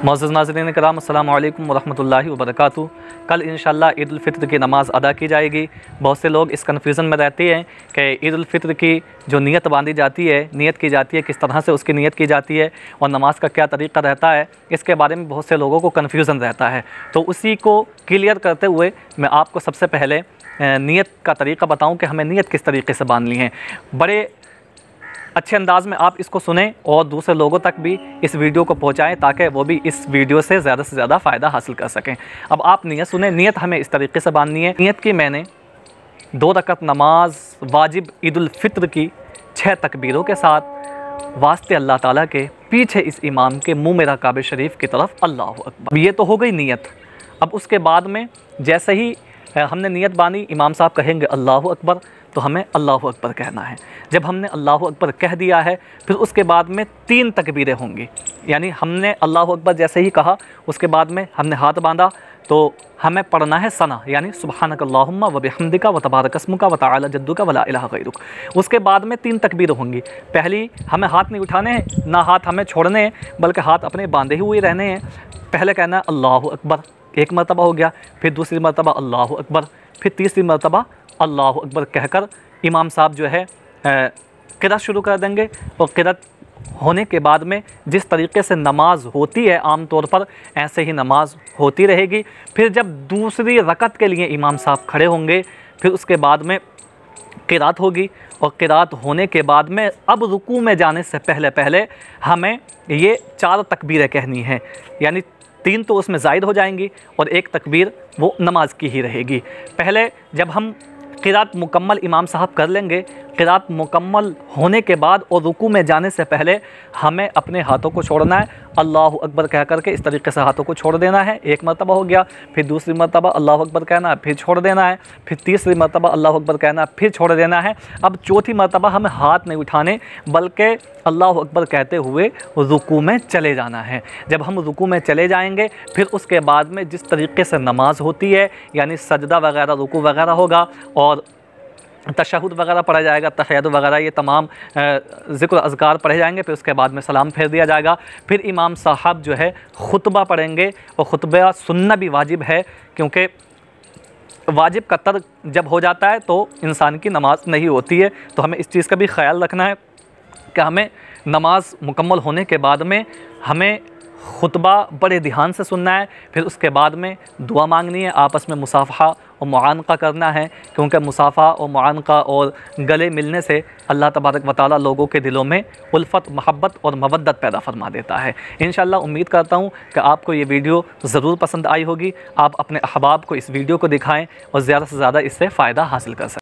मुअज़्ज़ज़ नाज़रीन किराम अस्सलामु अलैकुम वरहमतुल्लाहि वबरकातुहू। कल इंशाअल्लाह ईद उल फ़ित्र की नमाज़ अदा की जाएगी। बहुत से लोग इस कन्फ्यूज़न में रहते हैं कि ईद उल फ़ित्र की जो नियत बांधी जाती है, नियत की जाती है, किस तरह से उसकी नियत की जाती है और नमाज का क्या तरीक़ा रहता है, इसके बारे में बहुत से लोगों को कन्फ्यूज़न रहता है। तो उसी को क्लियर करते हुए मैं आपको सबसे पहले नियत का तरीक़ा बताऊँ कि हमें नियत किस तरीके से बांधनी है। बड़े अच्छे अंदाज़ में आप इसको सुने और दूसरे लोगों तक भी इस वीडियो को पहुंचाएं ताकि वो भी इस वीडियो से ज़्यादा फ़ायदा हासिल कर सकें। अब आप नियत सुने। नियत हमें इस तरीके से बांधनी है। नियत की मैंने 2 रकअत नमाज वाजिब ईद उल फ़ित्र की 6 तकबीरों के साथ वास्ते अल्लाह ताला के पीछे इस इमाम के मुँह में काबे शरीफ की तरफ अल्लाहु अकबर। ये तो हो गई नियत। अब उसके बाद में जैसे ही हमने नियत बांधी, इमाम साहब कहेंगे अल्लाहु अकबर, तो हमें अल्लाहु अकबर कहना है। जब हमने अल्लाहु अकबर कह दिया है, फिर उसके बाद में 3 तकबीरें होंगी। यानी हमने अल्लाहु अकबर जैसे ही कहा, उसके बाद में हमने हाथ बांधा तो हमें पढ़ना है सना, यानी सुब्हानक अल्लाहुम्मा व बिहम्दिका व तबारक अस्मुका व तआला जद्दुका व ला इलाहा गैरुक। उसके बाद में 3 तकबीरें होंगी। पहली, हमें हाथ नहीं उठाने हैं, ना हाथ हमें छोड़ने हैं, बल्कि हाथ अपने बांधे हुए रहने हैं। पहले कहना है अल्लाहु अकबर, 1 मरतबा हो गया, फिर दूसरी मरतबा अल्लाहु अकबर, फिर तीसरी मरतबा अल्लाहु अकबर कहकर इमाम साहब जो है क़िरात शुरू कर देंगे। और क़िरात होने के बाद में जिस तरीक़े से नमाज होती है आम तौर पर, ऐसे ही नमाज होती रहेगी। फिर जब दूसरी रकत के लिए इमाम साहब खड़े होंगे, फिर उसके बाद में क़िरात होगी और क़िरात होने के बाद में अब रुकू में जाने से पहले हमें ये 4 तकबीरें कहनी है। यानी 3 तो उसमें ज़ायद हो जाएंगी और 1 तकबीर वो नमाज की ही रहेगी। पहले जब हम क़िरात मुकम्मल इमाम साहब कर लेंगे, क़िरात मुकम्मल होने के बाद और रुकू में जाने से पहले हमें अपने हाथों को छोड़ना है। अल्लाहु अकबर कह करके इस तरीके से हाथों को छोड़ देना है। 1 मरतबा हो गया, फिर दूसरी मरतबा अल्लाहु अकबर कहना है, फिर छोड़ देना है, फिर तीसरी मरतबा अल्लाहु अकबर कहना है, फिर छोड़ देना है। अब चौथी मरतबा हमें हाथ नहीं उठाने, बल्कि अल्लाहु अकबर कहते हुए रुकू में चले जाना है। जब हम रुकू में चले जाएंगे, फिर उसके बाद में जिस तरीके से नमाज होती है, यानी सजदा वगैरह, रुकू वगैरह होगा और तशहुद वगैरह पढ़ा जाएगा, तहय्युद वगैरह, ये तमाम ज़िक्र अज़कार पढ़े जाएंगे। फिर उसके बाद में सलाम फेर दिया जाएगा। फिर इमाम साहब जो है खुतबा पढ़ेंगे और खुतबा सुनना भी वाजिब है, क्योंकि वाजिब का तर्क जब हो जाता है तो इंसान की नमाज नहीं होती है। तो हमें इस चीज़ का भी ख्याल रखना है कि हमें नमाज मुकम्मल होने के बाद में हमें खुतबा बड़े ध्यान से सुनना है। फिर उसके बाद में दुआ मांगनी है, आपस में मुसाफ़हा और मुआनक़ा करना है, क्योंकि मुसाफ़ा और मुआनक़ा और गले मिलने से अल्लाह तबारक व तआला लोगों के दिलों में उल्फ़त, मोहब्बत और मवद्दत पैदा फरमा देता है। इंशाअल्लाह उम्मीद करता हूँ कि आपको ये वीडियो ज़रूर पसंद आई होगी। आप अपने अहबाब को इस वीडियो को दिखाएँ और ज़्यादा से ज़्यादा इससे फ़ायदा हासिल कर सकें।